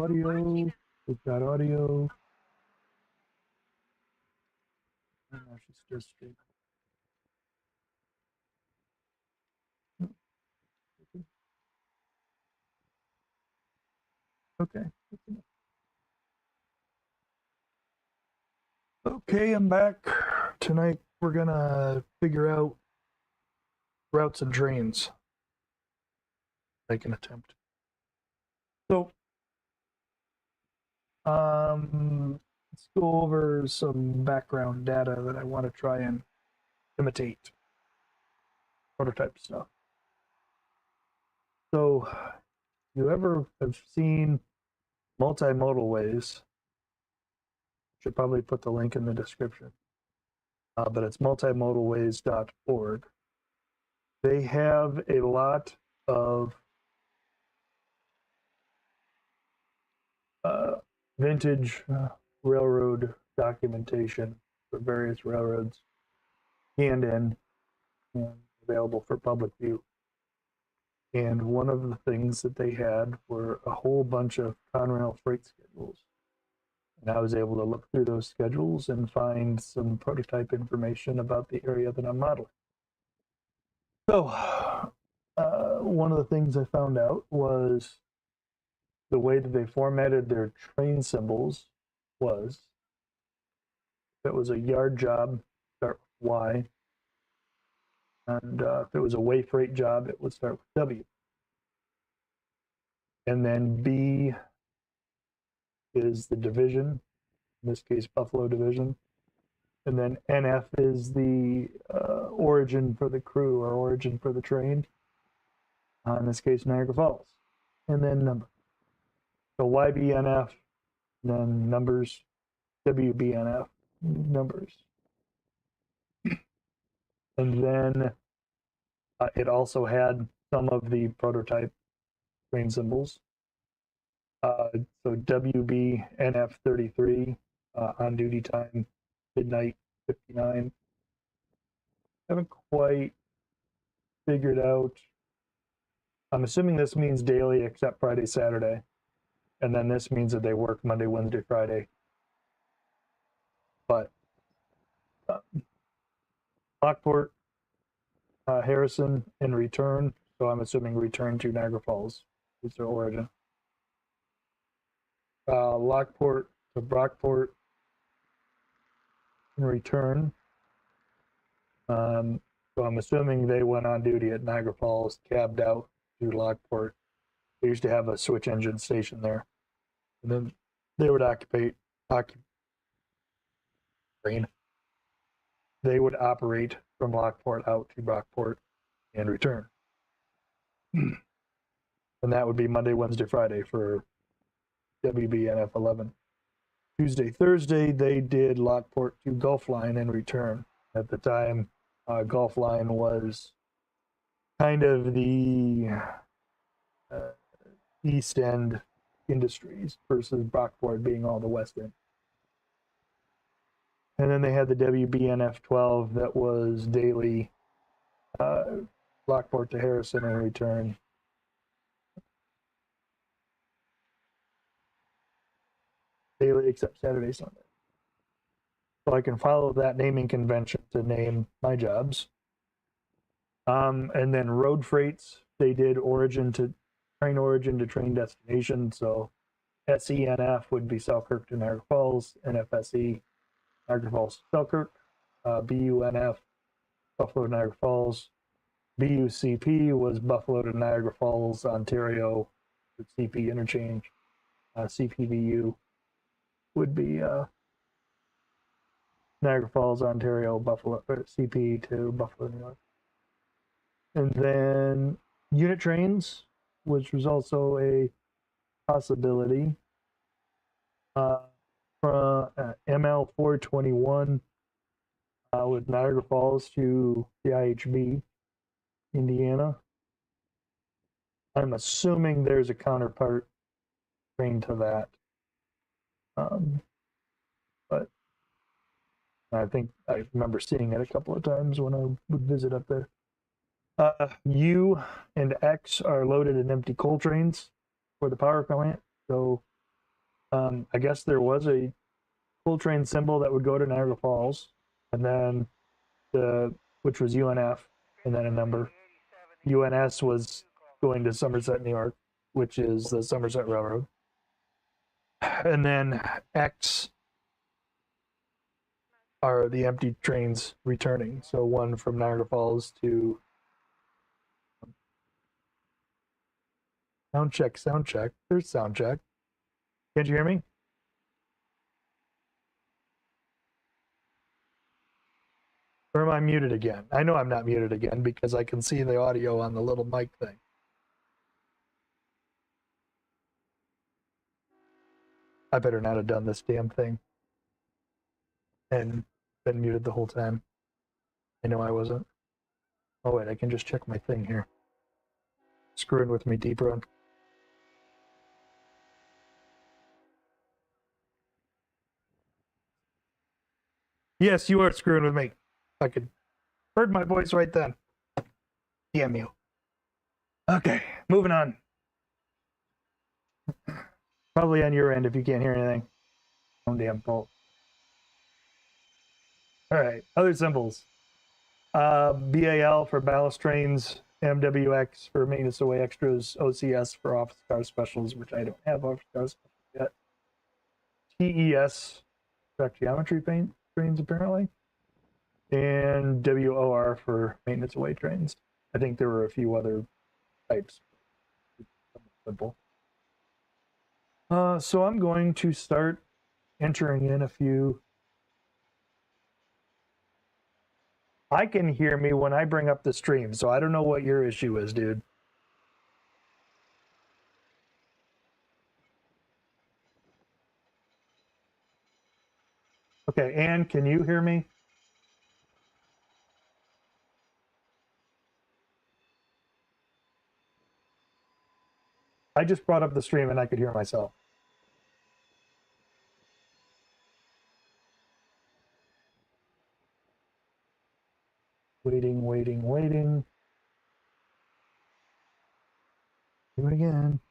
audio. We've got audio. I don't know if she's just straight. Okay. Okay, I'm back. Tonight we're gonna figure out routes and trains. Make an attempt. So, let's go over some background data that I want to try and imitate prototype stuff. So, you ever have seen multimodal ways? Should probably put the link in the description. But it's multimodalways.org. They have a lot of vintage railroad documentation for various railroads, scanned in and available for public view. And one of the things that they had were a whole bunch of Conrail freight schedules. And I was able to look through those schedules and find some prototype information about the area that I'm modeling. So, one of the things I found out was the way that they formatted their train symbols was, if it was a yard job, start with Y, and if it was a way freight job, it would start with W. And then B is the division, in this case, Buffalo Division. And then NF is the origin for the crew or origin for the train. In this case, Niagara Falls. And then number. So YBNF, then numbers, WBNF, numbers. And then it also had some of the prototype train symbols. So WBNF 33, on duty time, midnight 59. Haven't quite figured out. I'm assuming this means daily except Friday, Saturday. And then this means that they work Monday, Wednesday, Friday. But Lockport, Harrison, and return. So I'm assuming return to Niagara Falls is their origin. Lockport to Brockport and return. So I'm assuming they went on duty at Niagara Falls, cabbed out to Lockport. They used to have a switch engine station there. And then they would They would operate from Lockport out to Brockport and return. And that would be Monday, Wednesday, Friday for WBNF 11. Tuesday, Thursday, they did Lockport to Gulf Line and return. At the time, Gulf Line was kind of the East End Industries versus Brockport being all the West End. And then they had the WBNF 12 that was daily Lockport to Harrison and return. Daily except Saturday, Sunday. So I can follow that naming convention to name my jobs. And then road freights, they did train origin to train destination. So SENF would be Selkirk to Niagara Falls, NFSE, Niagara Falls to Selkirk, BUNF, Buffalo to Niagara Falls, BUCP was Buffalo to Niagara Falls, Ontario, CP interchange, CPVU would be Niagara Falls, Ontario, Buffalo, CP to Buffalo, New York. And then unit trains, which was also a possibility. From ML 421 with Niagara Falls to the IHB, Indiana. I'm assuming there's a counterpart train to that. But I think I remember seeing it a couple of times when I would visit up there. U and X are loaded in empty coal trains for the power plant. So I guess there was a full train symbol that would go to Niagara Falls, and then which was UNF, and then a number. UNS was going to Somerset, New York, which is the Somerset Railroad. And then X are the empty trains returning. So one from Niagara Falls to sound check, sound check. There's sound check. Can't you hear me? Or am I muted again? I know I'm not muted again because I can see the audio on the little mic thing. I better not have done this damn thing and been muted the whole time. I know I wasn't. Oh wait, I can just check my thing here. Screwing with me, deep run. Yes, you are screwing with me. I could heard my voice right then. Damn you. Okay, moving on. Probably on your end if you can't hear anything. Own damn fault. All right, other symbols. BAL for ballast trains, MWX for maintenance away extras, OCS for office car specials, which I don't have office car specials yet. TES, track geometry trains apparently, and WOR for maintenance away trains. I think there were a few other types. Simple. So I'm going to start entering in a few. I can hear me when I bring up the stream, so I don't know what your issue is, dude. Okay, Ann, can you hear me? I just brought up the stream and I could hear myself. Waiting, waiting, waiting. Do it again.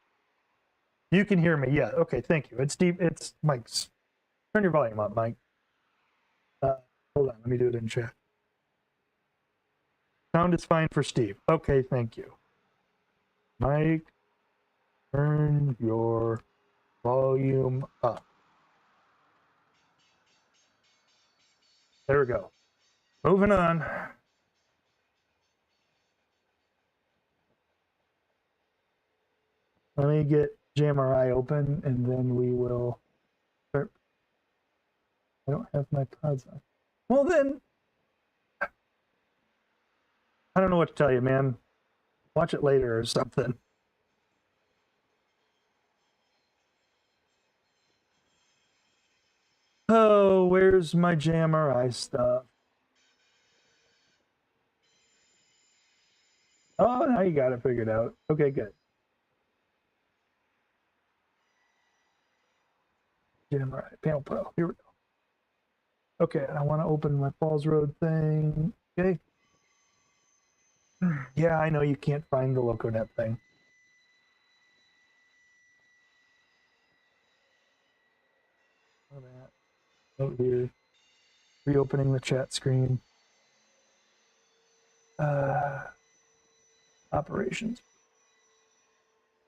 You can hear me, yeah. Okay, thank you. It's deep. It's Mike's. Turn your volume up, Mike. Hold on, let me do it in chat. Sound is fine for Steve. Okay, thank you. Mike, turn your volume up. There we go. Moving on. Let me get JMRI open and then we will start. I don't have my pods on. Well then, I don't know what to tell you, man. Watch it later or something. Oh, where's my JMRI stuff? Oh, now you got it figured out. Okay, good. JMRI panel pro. Here we go. Okay, I want to open my Falls Road thing. Okay. Yeah, I know you can't find the LocoNet thing. Oh, that. Oh, here. Reopening the chat screen. Operations.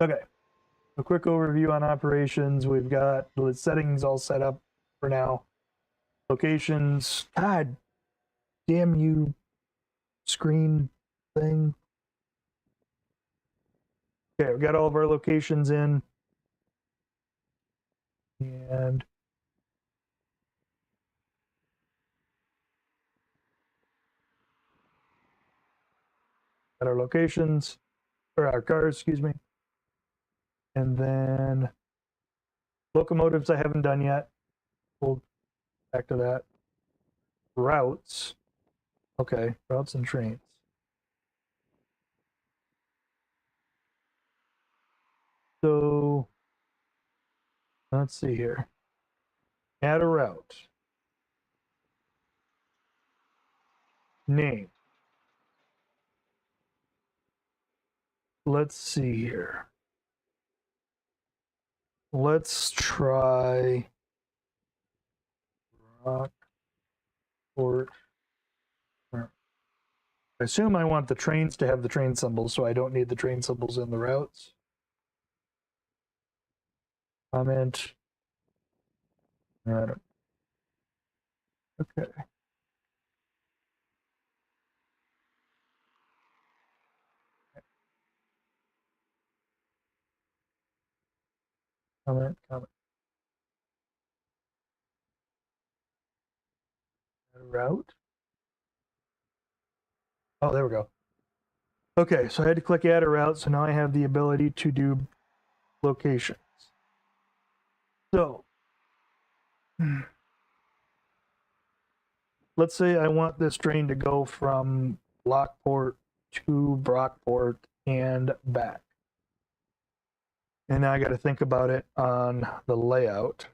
Okay. A quick overview on operations. We've got the settings all set up for now. Locations. God damn you, screen thing. Okay, we've got all of our locations in. And got our locations, or our cars, excuse me. And then locomotives I haven't done yet. We'll back to that. Routes. Okay, routes and trains. So let's see here. Add a route. Name. Let's see here. let's try Rockport. I assume I want the trains to have the train symbols, so I don't need the train symbols in the routes. Comment. Okay. Comment. Route. Oh, there we go. Okay, so I had to click add a route, so now I have the ability to do locations. So, let's say I want this train to go from Lockport to Brockport and back. And now I got to think about it on the layout.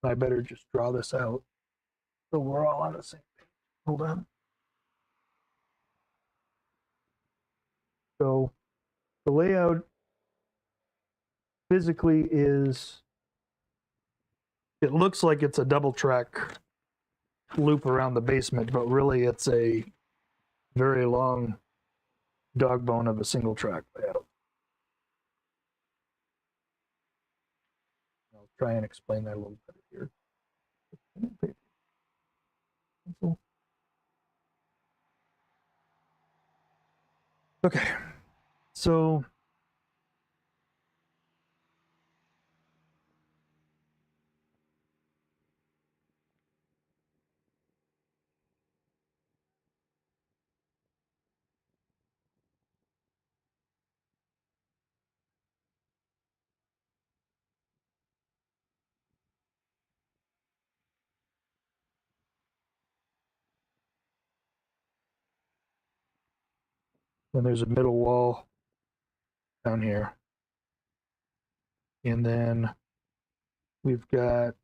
I better just draw this out so we're all on the same page. Hold on. So the layout physically is, it looks like it's a double track loop around the basement, but really it's a very long dog bone of a single track layout. I'll try and explain that a little better here. Okay, so then there's a middle wall down here. And then we've got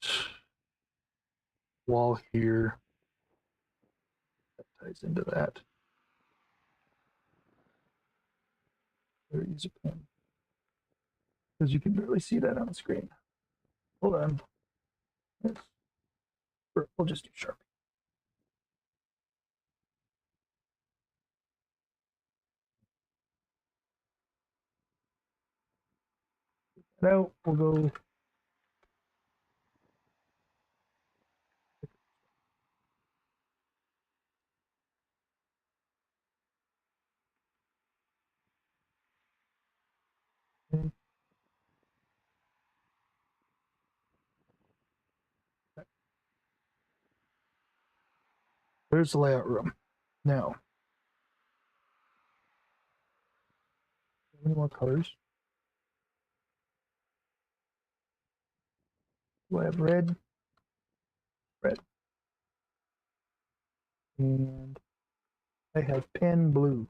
wall here that ties into that. Better use a pen because you can barely see that on the screen. Hold on. We'll just do Sharpie. Now we'll go. There's the layout room. Now, any more colors? Do I have red? Red. And I have pen blue.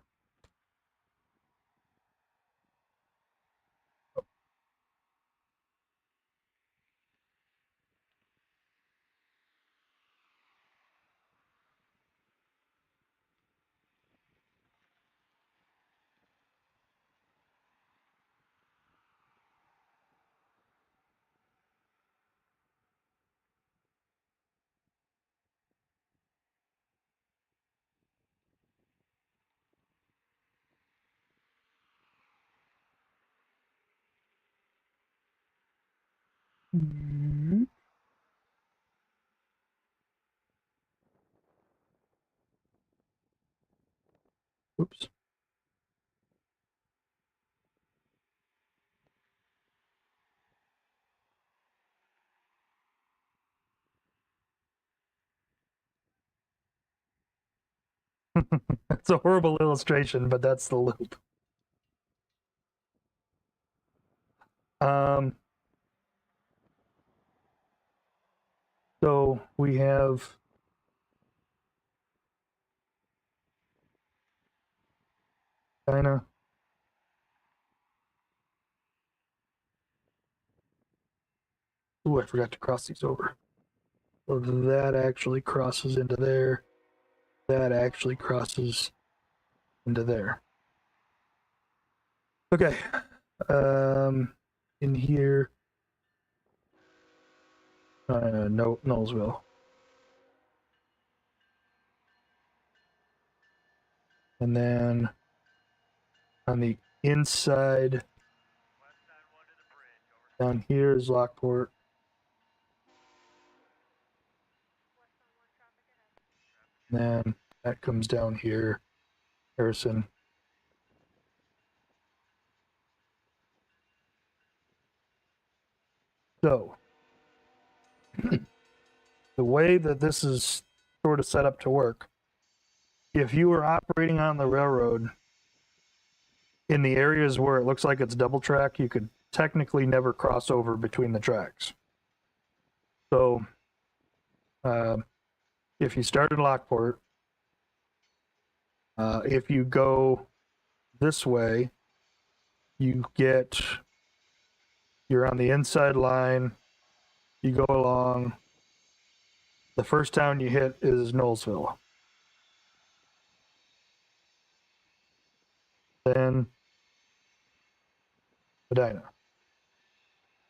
Mm-hmm. Oops. It's a horrible illustration, but that's the loop. So we have China. Oh, I forgot to cross these over. So that actually crosses into there. That actually crosses into there. Okay. in here. No, Knowlesville. And then on the inside, down here is Lockport. And then that comes down here, Harrison. So, the way that this is sort of set up to work, if you were operating on the railroad in the areas where it looks like it's double track, you could technically never cross over between the tracks. So, if you start in Lockport, if you go this way, you're on the inside line, you go along. The first town you hit is Knowlesville. Then Medina.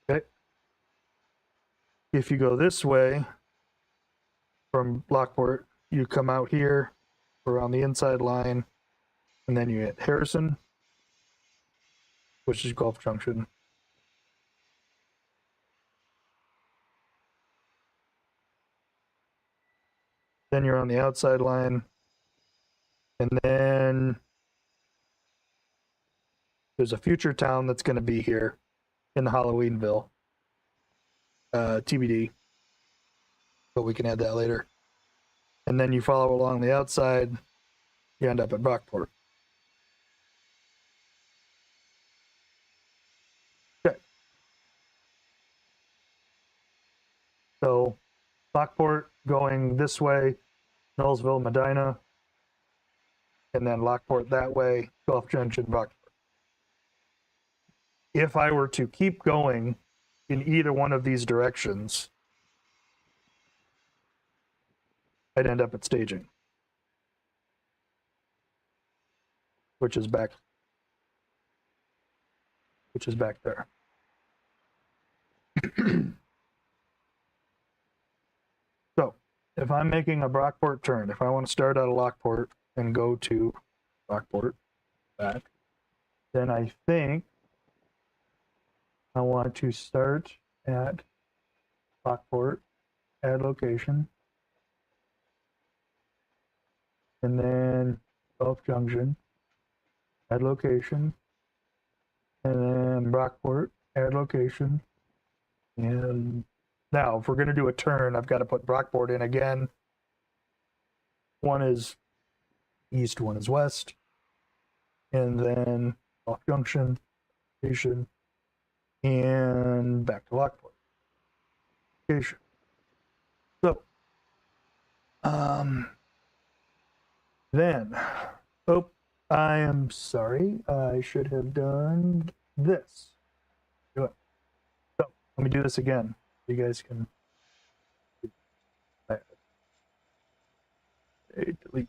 Okay. If you go this way from Lockport, you come out here around the inside line, and then you hit Harrison, which is Gulf Junction. Then you're on the outside line, and then there's a future town that's going to be here in the Halloweenville. TBD, but we can add that later. And then you follow along the outside, you end up at Brockport. Okay. So Lockport going this way, Knowlesville, Medina, and then Lockport that way, Gulf Junction, Brockport. If I were to keep going in either one of these directions, I'd end up at staging, which is back there. So if I'm making a Brockport turn, if I want to start out of Lockport and go to Brockport back, then I think I want to start at Lockport, add location, and then Gulf Junction, add location, and then Brockport, add location. And now, if we're going to do a turn, I've got to put Brockport in again. One is east, one is west. And then Gulf Junction, station, and back to Lockport. Station. So, then, I am sorry. I should have done this. Do it. So, let me do this again. You guys can delete.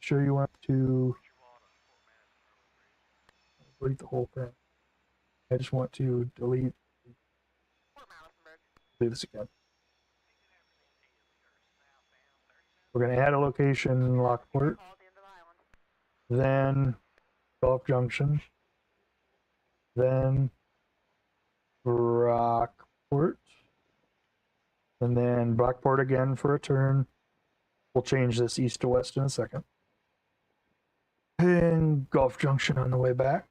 Sure you want to delete the whole thing. I just want to delete. Do this again. We're going to add a location, Lockport, then Gulf Junction, then Brockport, and then Brockport again for a turn. We'll change this east to west in a second. And Gulf Junction on the way back.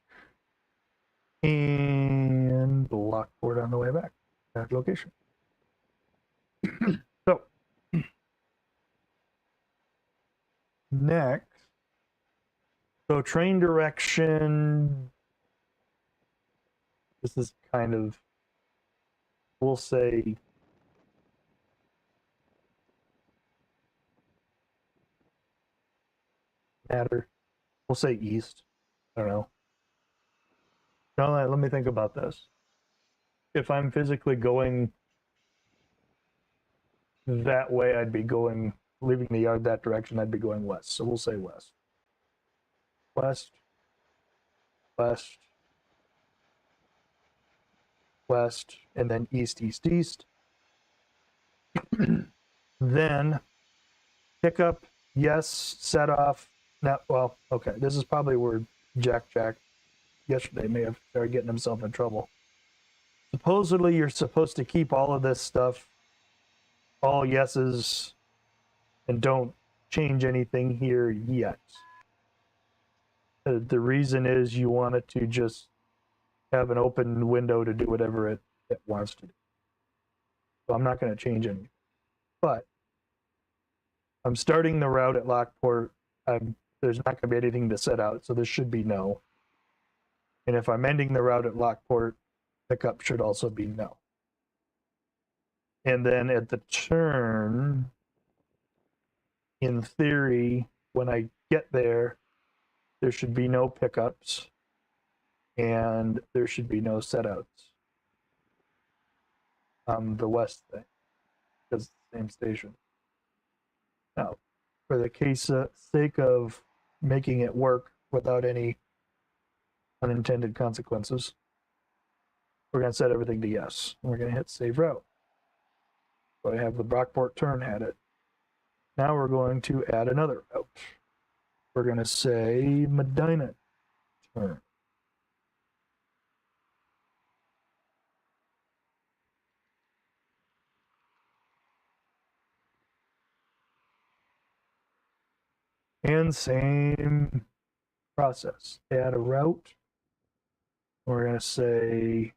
And Lockport on the way back. That location. So, next, so train direction, this is kind of, we'll say, matter. We'll say east. I don't know. Now let me think about this. If I'm physically going that way, I'd be going, leaving the yard that direction, I'd be going west. So we'll say west. West. West. west, and then east, east, east. Then pickup, yes, set off. Now, well, okay, this is probably where Jack yesterday may have started getting himself in trouble. Supposedly, you're supposed to keep all of this stuff, all yeses, and don't change anything here yet. The reason is you want it to just have an open window to do whatever it wants to do. So I'm not going to change anything. But I'm starting the route at Lockport. There's not going to be anything to set out, so this should be no. And if I'm ending the route at Lockport, pickup should also be no. And then at the turn, in theory, when I get there, there should be no pickups and there should be no setouts on the west thing, because it's the same station. Now, for the sake of making it work without any unintended consequences, we're going to set everything to yes. And we're going to hit save route. So I have the Brockport turn at it. Now we're going to add another route. We're going to say Medina turn. And same process. Add a route. We're going to say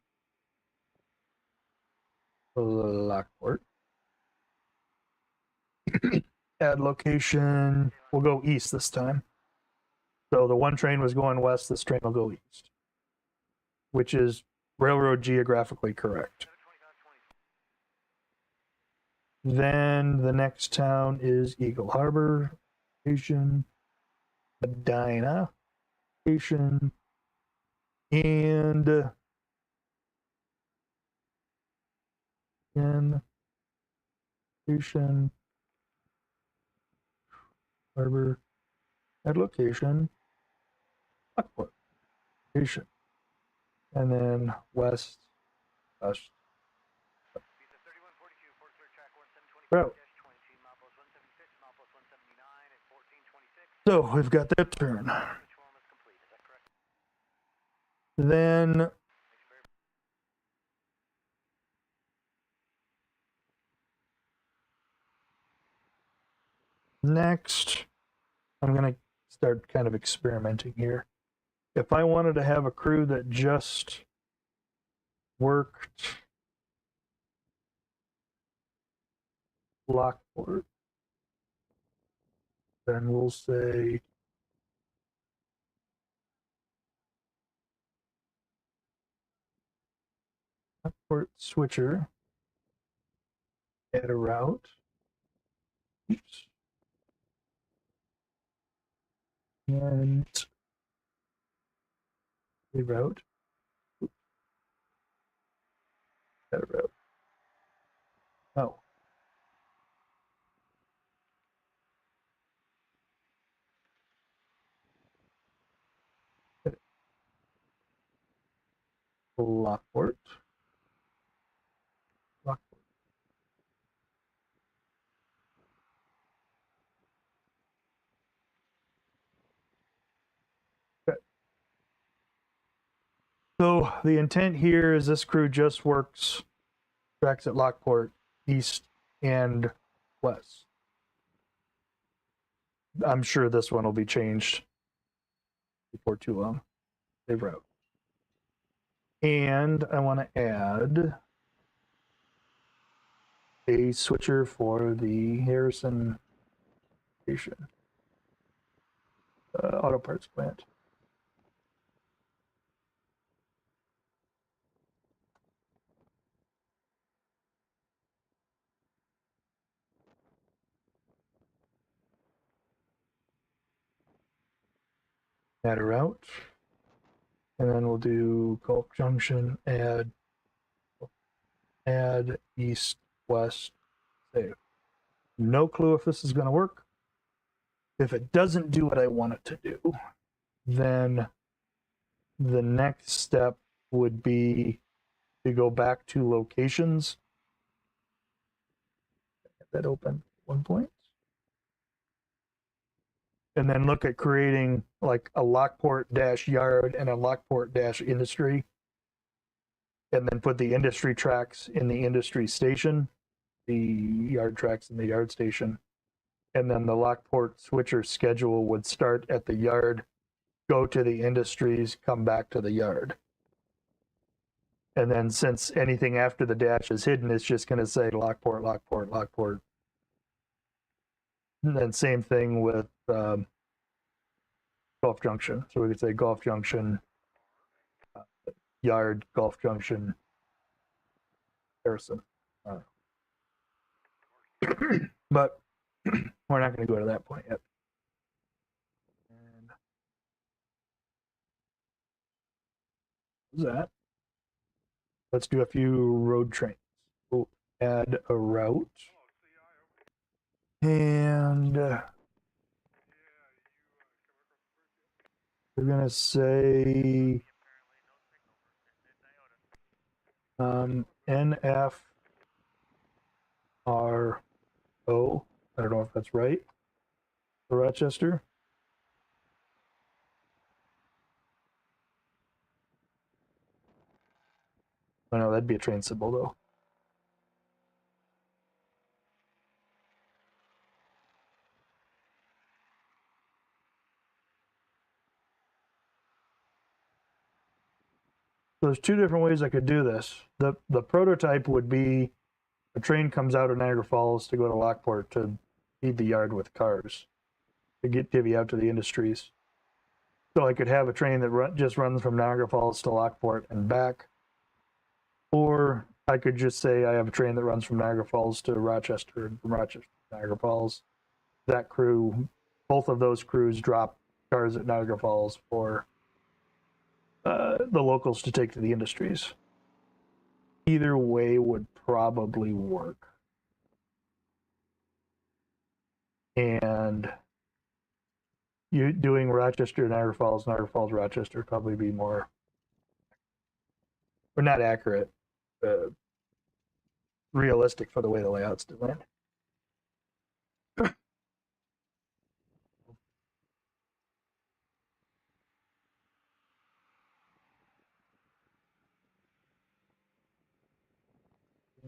Lockport. Add location. We'll go east this time. So the one train was going west, this train will go east, which is railroad geographically correct. Then the next town is Eagle Harbor station, Medina station, and station, Harbor, at location, Lockport station, and then west. Route. So we've got that turn. Then next, I'm going to start kind of experimenting here. If I wanted to have a crew that just worked Lockport, then we'll say Lockport switcher, add a route. Oops. And a route. Add a route. Oh. Lockport. Lockport. Okay. So the intent here is this crew just works tracks at Lockport, east and west. I'm sure this one will be changed before too long. They wrote. And I want to add a switcher for the Harrison station, auto parts plant. Add a route, and then we'll do Gulf Junction, add east, west, save. No clue if this is going to work. If it doesn't do what I want it to do, then the next step would be to go back to locations. Get that open at one point. And then look at creating like a Lockport dash yard and a Lockport dash industry. And then put the industry tracks in the industry station, the yard tracks in the yard station. And then the Lockport switcher schedule would start at the yard, go to the industries, come back to the yard. And then since anything after the dash is hidden, it's just going to say Lockport, Lockport, Lockport. And then same thing with Gulf Junction. So we could say Gulf Junction, yard, Gulf Junction, Harrison. But we're not going to go to that point yet. And that. Let's do a few road trains. We'll add a route. And we're going to say NFRO. I don't know if that's right. For Rochester. Oh no, that'd be a train symbol though. So there's two different ways I could do this. The prototype would be a train comes out of Niagara Falls to go to Lockport to feed the yard with cars to get divvy out to the industries. So I could have a train that just runs from Niagara Falls to Lockport and back. Or I could just say I have a train that runs from Niagara Falls to Rochester and from Rochester to Niagara Falls. That crew, both of those crews drop cars at Niagara Falls for the locals to take to the industries. Either way would probably work. And you doing Rochester, Niagara Falls, Rochester probably be more, or not accurate, realistic for the way the layout's designed.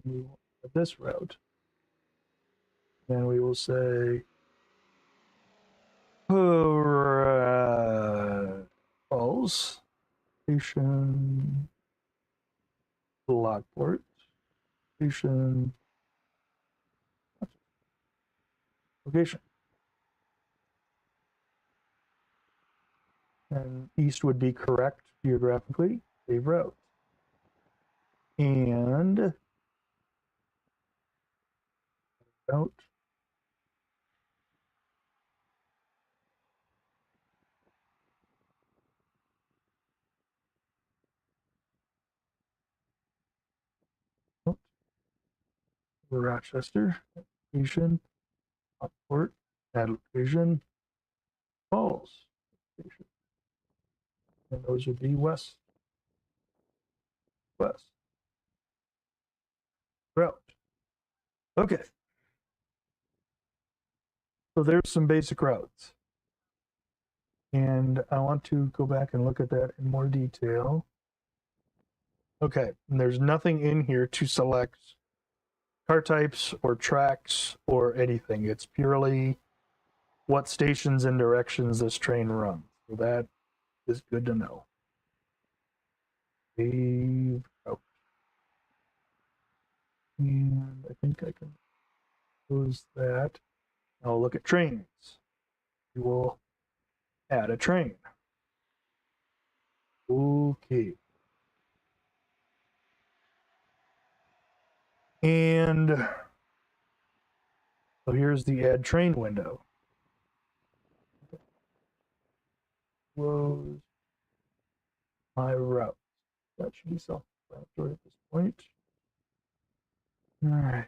We will have this route. And we will say Falls Station, Lockport Station, location. And east would be correct geographically, save route. And route. Rochester, location, Lockport, add location, Falls, location. And those would be west. Route. Okay. So there's some basic routes. And I want to go back and look at that in more detail. Okay, and there's nothing in here to select car types or tracks or anything. It's purely what stations and directions this train runs. So that is good to know. Save out. And I think I can close that. I'll look at trains. We will add a train. Okay. And so here's the add train window. Close my route. That should be self-explanatory at this point. All right.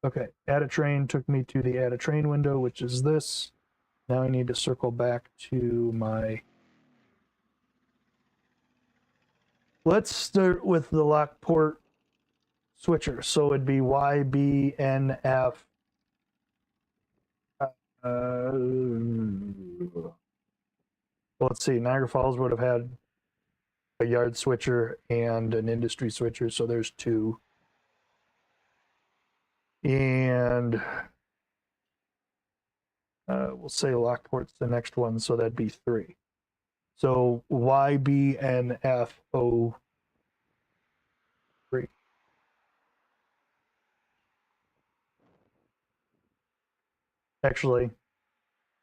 Okay, add a train took me to the add a train window, which is this. Now I need to circle back to my let's start with the Lockport switcher. So it'd be YBNF. Let's see, Niagara Falls would have had a yard switcher and an industry switcher, so there's two. And we'll say Lockport's the next one, so that'd be three. So YBNFO3. Actually,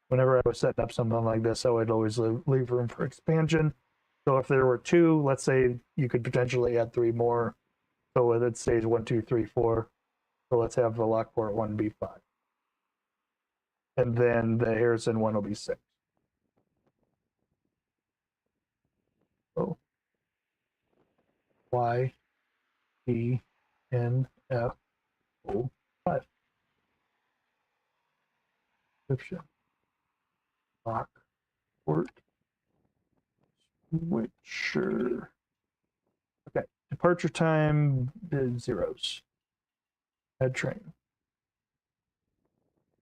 whenever I was setting up something like this, I would always leave room for expansion. So if there were two, let's say you could potentially add three more. So it stays 1, 2, 3, 4. So let's have the Lockport one be 5. And then the Harrison one will be 6. So Y, E, N, F, O, 5. Description. Lockport switcher. Okay. Departure time is 0s. Head train.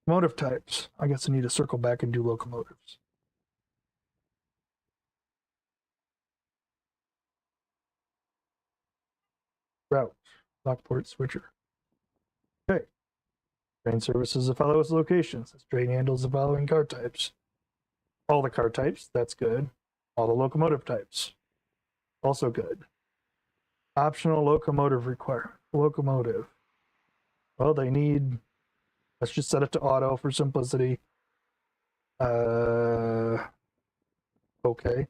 Motive types. I guess I need to circle back and do locomotives. Route. Lockport switcher. Okay. Train services the following locations. This train handles the following car types. All the car types, that's good. All the locomotive types, also good. Optional locomotive requirement. Locomotive. Well, they need, let's just set it to auto for simplicity. Okay. I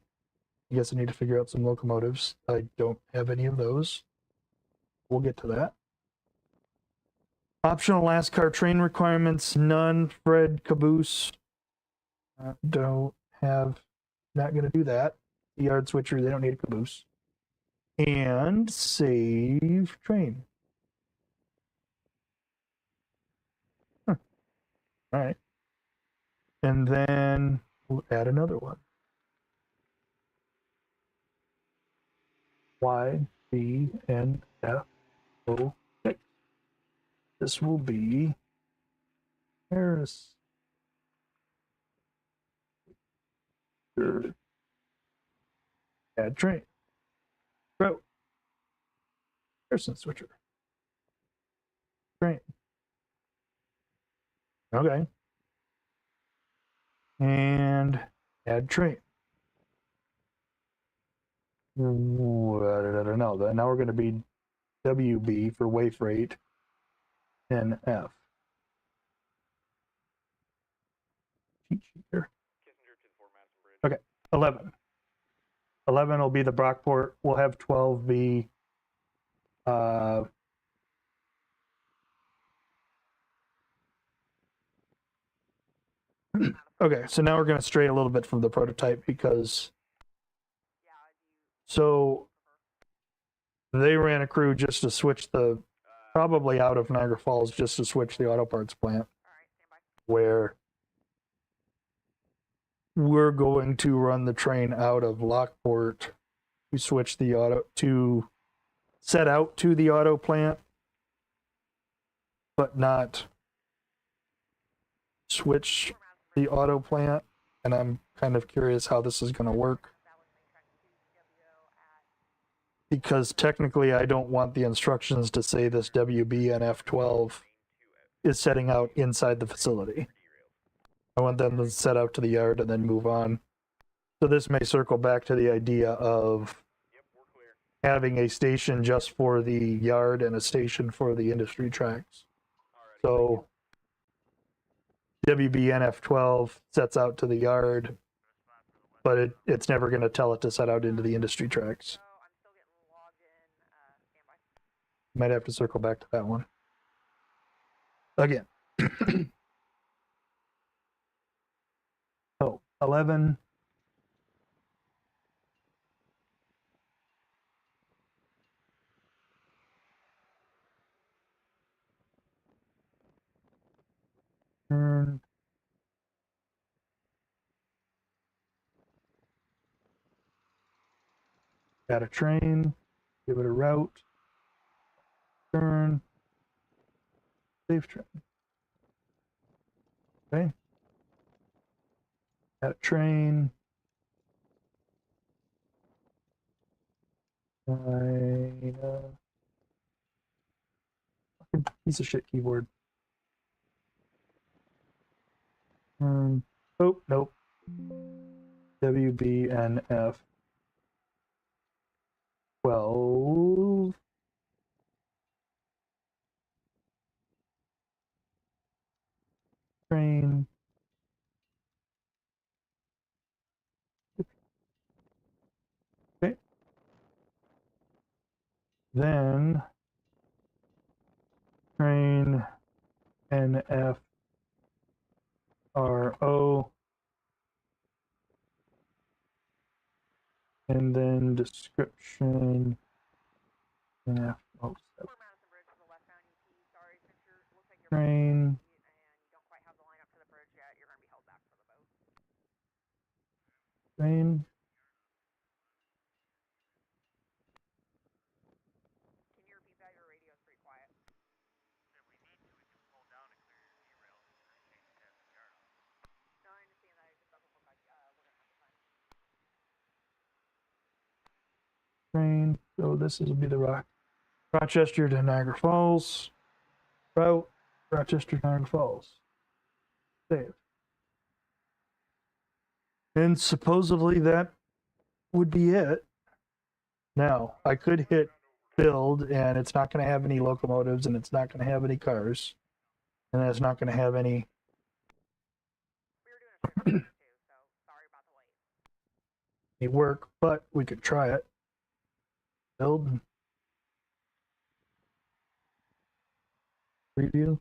guess I need to figure out some locomotives. I don't have any of those. We'll get to that. Optional last car train requirements, none. Fred, caboose. Don't have, not going to do that. The yard switcher, they don't need a caboose. And save train. Huh. All right. And then we'll add another one. Y, B, N, F, O, 6. This will be Harris. Add train. Route. Harrison switcher. Train. Okay. And add train. I don't know. Now we're going to be WB for way freight and F. Cheat sheet here. Okay, 11. 11 will be the Brockport. We'll have 12 be okay, so now we're going to stray a little bit from the prototype because so they ran a crew just to switch the, probably out of Niagara Falls, just to switch the auto parts plant, where we're going to run the train out of Lockport to switch the auto, to set out to the auto plant, but not switch the auto plant. And I'm kind of curious how this is going to work, because technically I don't want the instructions to say this WB and F12 is setting out inside the facility. I want them to set out to the yard and then move on. So this may circle back to the idea of having a station just for the yard and a station for the industry tracks. So WBNF12 sets out to the yard, but it's never going to tell it to set out into the industry tracks. Might have to circle back to that one. Again. So 11. And Add a train, give it a route, turn, save train. Okay. Add a train. Fucking piece of shit keyboard. Oh, nope. WBNF 12. Train. Okay. Then train NFRO. And then description. Yeah. Oh, train. Train. Train. So this will be the Rochester to Niagara Falls route. Rochester to Niagara Falls. Save. And supposedly that would be it. Now, I could hit build and it's not going to have any locomotives and it's not going to have any cars. And it's not going to have any work, but we could try it. Build. Preview.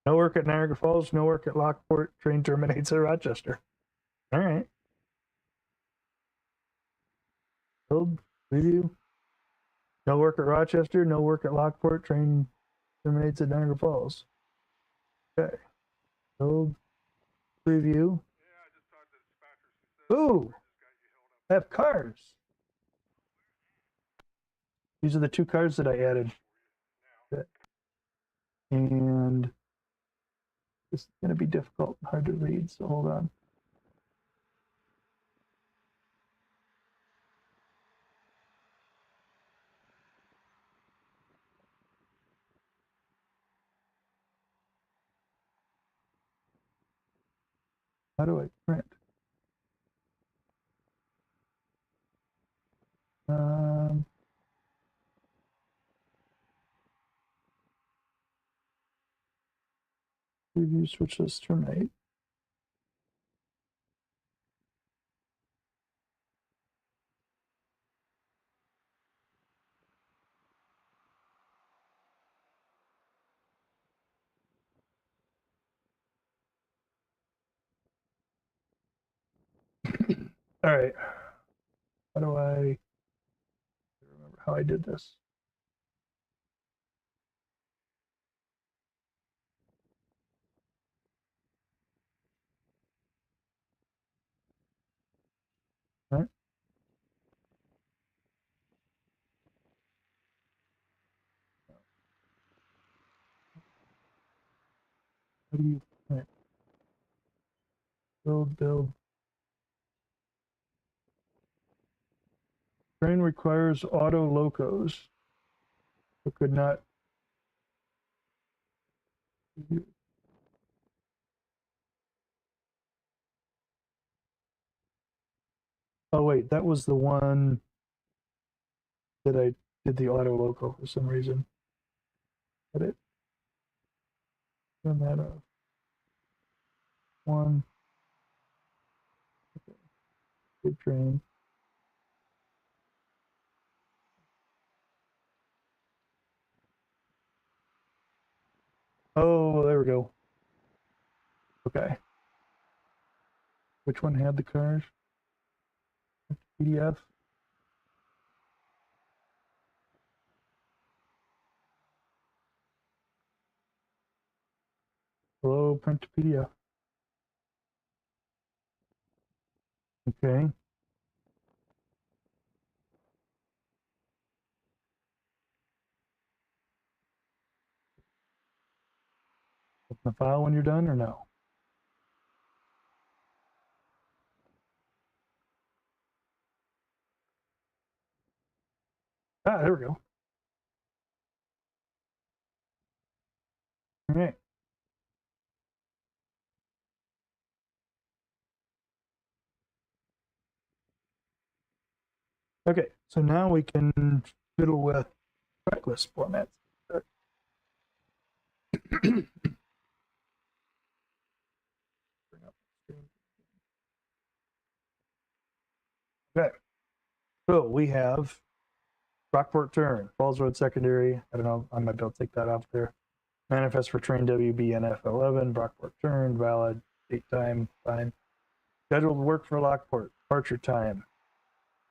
No work at Niagara Falls, no work at Lockport. Train terminates at Rochester. All right. Build. Preview. No work at Rochester, no work at Lockport. Train terminates at Niagara Falls. Okay. Build. Preview. Ooh. I have cars. These are the two cars that I added. Okay. And this is going to be difficult, hard to read, so hold on. How do I print? Preview, switch list, terminate. All right. How do I remember how I did this? All right. How do you print? Build. Train requires auto locos. It could not. Oh wait, that was the one that I did the auto loco for some reason. Edit. Turn that off. One. Okay. Good train. Oh, there we go. Okay. Which one had the cars? PDF. print to PDF. Okay. Open the file when you're done or no? Ah, there we go. All right. Okay, so now we can fiddle with tracklist formats. Okay, so we have Rockport Turn, Falls Road Secondary. I don't know, I might be able to take that off there. Manifest for train WBNF 11, Rockport Turn, valid, date time, fine. Scheduled work for Lockport, departure time,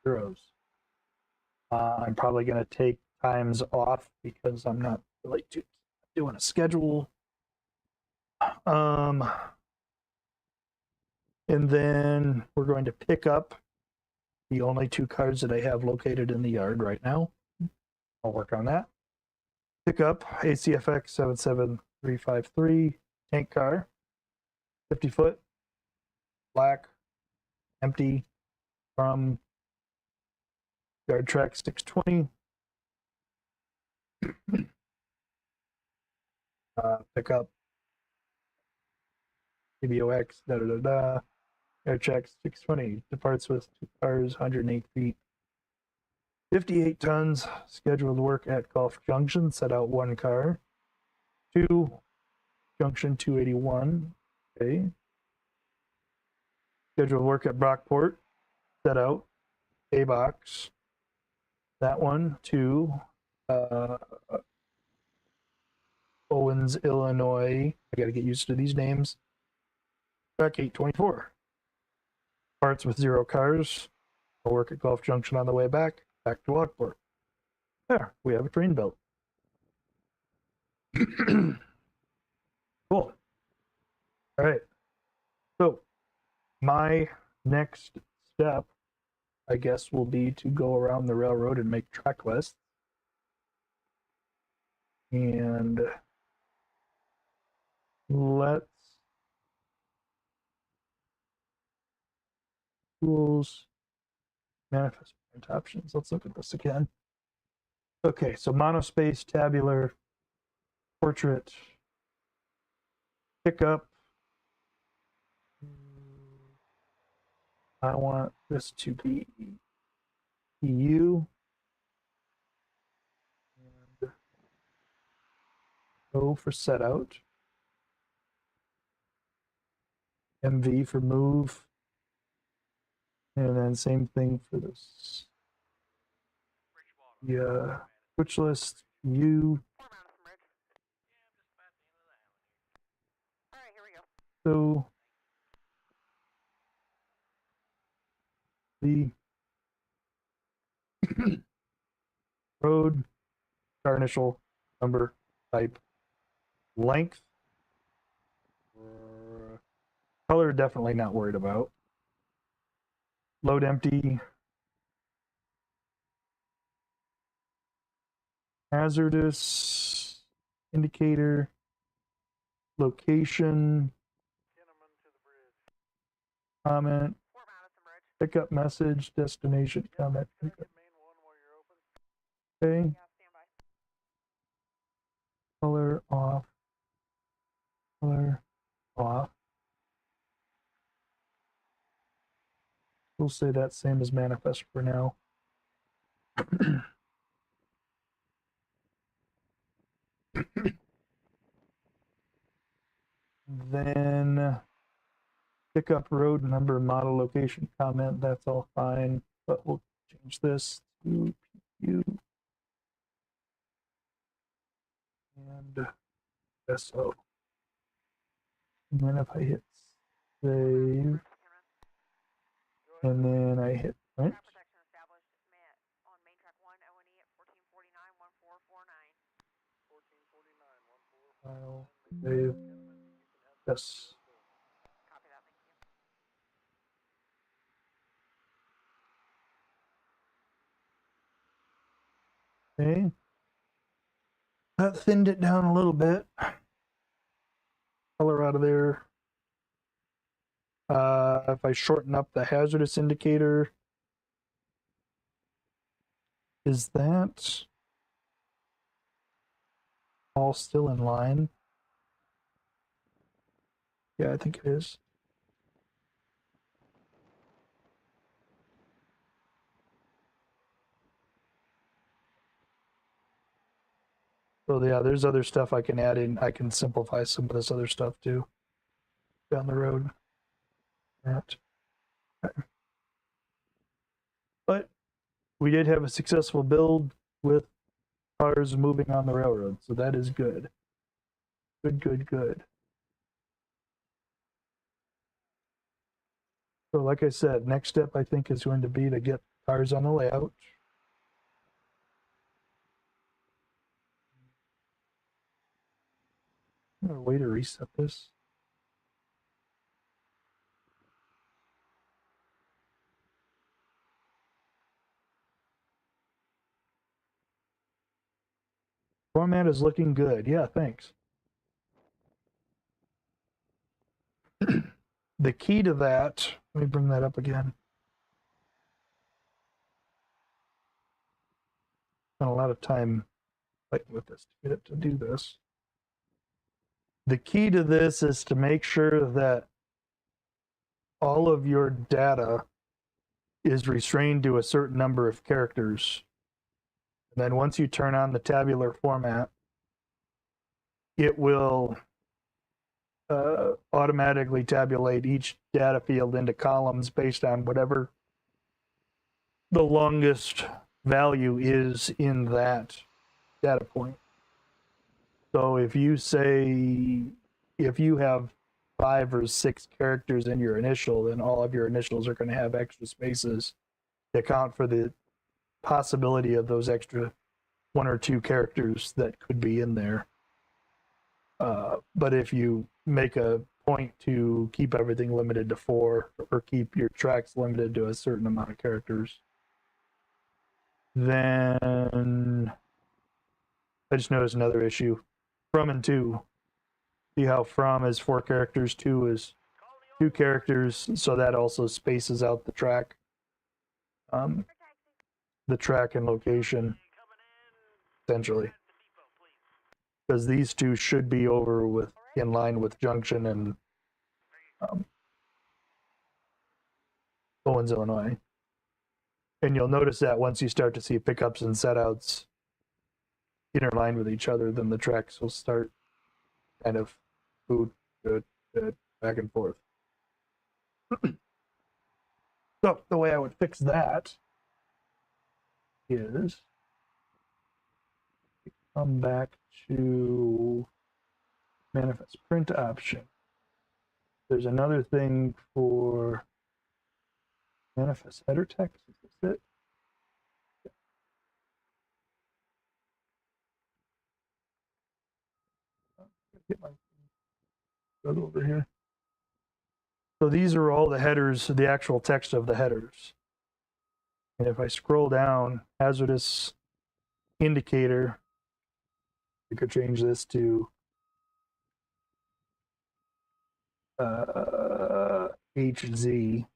zeros. I'm probably going to take times off because I'm not really doing a schedule. And then we're going to pick up the only 2 cars that I have located in the yard right now. I'll work on that. Pick up ACFX 77353 tank car, 50 foot, black, empty, from yard track 620. Pick up CBOX, yard track 620, departs with 2 cars, 108 feet. 58 tons, scheduled work at Gulf Junction, set out 1 car. 2, Junction 281, okay. Scheduled work at Brockport, set out, A box. That one, 2, Owens, Illinois. I gotta get used to these names. Track 824. Parts with 0 cars. I'll work at Gulf Junction on the way back to Lockport. There, we have a train built. Cool. All right. So my next step, I guess, will be to go around the railroad and make track lists. And let's tools, manifest print options. Let's look at this again. Okay, so monospace, tabular, portrait, pickup. I want this to be EU. And O for set out. MV for move. And then same thing for this. Yeah, switch list, U. So the road, car initial, number, type, length, color, definitely not worried about. Load empty, hazardous, indicator, location, comment, pickup message, destination, comment, pickup. Okay. Color off, color off. We'll say that same as manifest for now. Then pick up road number, model, location, comment. That's all fine, but we'll change this to PQ and SO. And then if I hit save, and then I hit print, file, save, Yes. Okay. That thinned it down a little bit. Color out of there. If I shorten up the hazardous indicator, is that all still in line? Yeah, I think it is. So yeah, there's other stuff I can add in. I can simplify some of this other stuff too down the road. That. Okay. But we did have a successful build with cars moving on the railroad, so that is good. Good, good, good. So like I said, next step I think is going to be to get cars on the layout. Is there a way to reset this? Format is looking good. Yeah, thanks. The key to that, let me bring that up again. Spent a lot of time fighting with this to get it to do this. The key to this is to make sure that all of your data is restrained to a certain number of characters. And then once you turn on the tabular format, it will automatically tabulate each data field into columns based on whatever the longest value is in that data point. So if you say, if you have 5 or 6 characters in your initial, then all of your initials are going to have extra spaces to account for the possibility of those extra 1 or 2 characters that could be in there. But if you make a point to keep everything limited to 4 or keep your tracks limited to a certain amount of characters, then I just noticed another issue. From and to. See how from is 4 characters, to is 2 characters, so that also spaces out the track. The track and location, essentially. Because these two should be over with in line with Junction and Owens, Illinois. And you'll notice that once you start to see pickups and setouts interlined with each other, then the tracks will start kind of food, good, back and forth. So the way I would fix that is come back to manifest print option. There's another thing for manifest header text. Is this it? Get my go over here. So these are all the headers, the actual text of the headers. And if I scroll down, hazardous indicator, you could change this to HZ.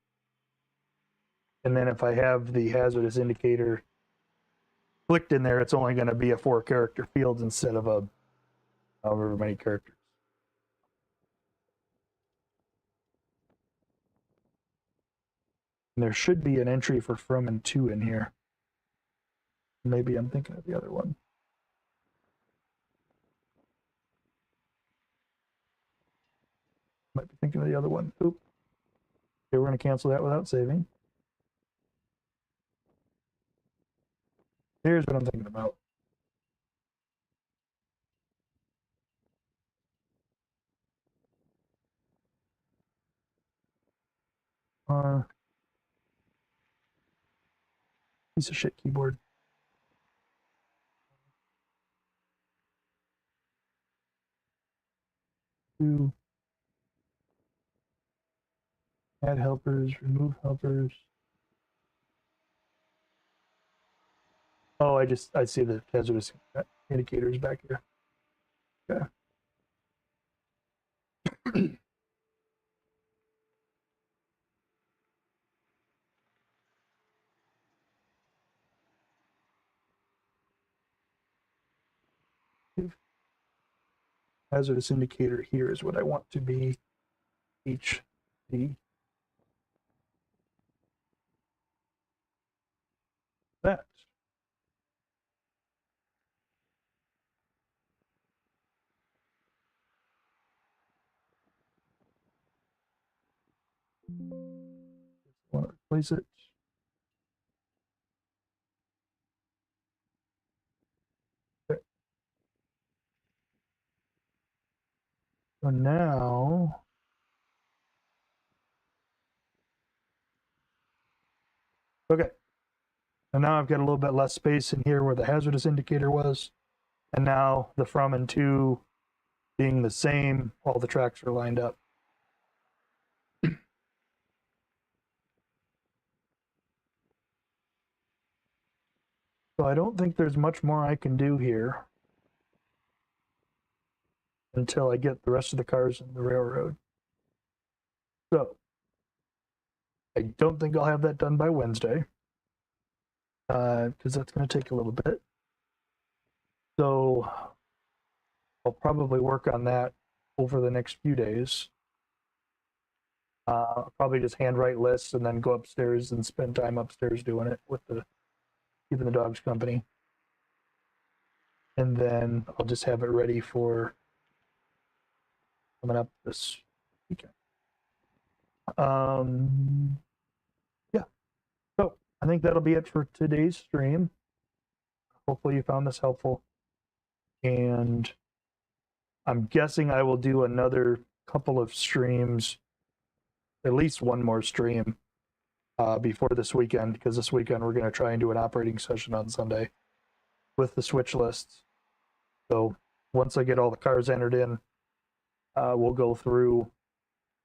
And then if I have the hazardous indicator clicked in there, it's only going to be a 4-character field instead of a however many characters. And there should be an entry for from and to in here. Maybe I'm thinking of the other one. Might be thinking of the other one. Oop. Okay, we're going to cancel that without saving. Here's what I'm thinking about. Piece of shit keyboard. Two. Add helpers, remove helpers. Oh, I see the hazardous indicators back here. Okay. Hazardous indicator here is what I want to be HD. That. I want to replace it. Okay. So now, okay. So now I've got a little bit less space in here where the hazardous indicator was. And now the from and to being the same, all the tracks are lined up. So I don't think there's much more I can do here until I get the rest of the cars in the railroad. So I don't think I'll have that done by Wednesday, because that's going to take a little bit. So I'll probably work on that over the next few days. Probably just handwrite lists and then go upstairs and spend time upstairs doing it with keeping the dogs company. And then I'll just have it ready for coming up this weekend. Yeah. So I think that'll be it for today's stream. Hopefully you found this helpful. And I'm guessing I will do another couple of streams, at least one more stream before this weekend, because this weekend we're going to try and do an operating session on Sunday with the switch lists. So once I get all the cars entered in, we'll go through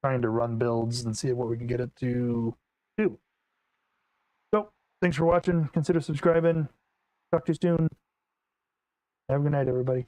trying to run builds and see what we can get it to do. So thanks for watching. Consider subscribing. Talk to you soon. Have a good night, everybody.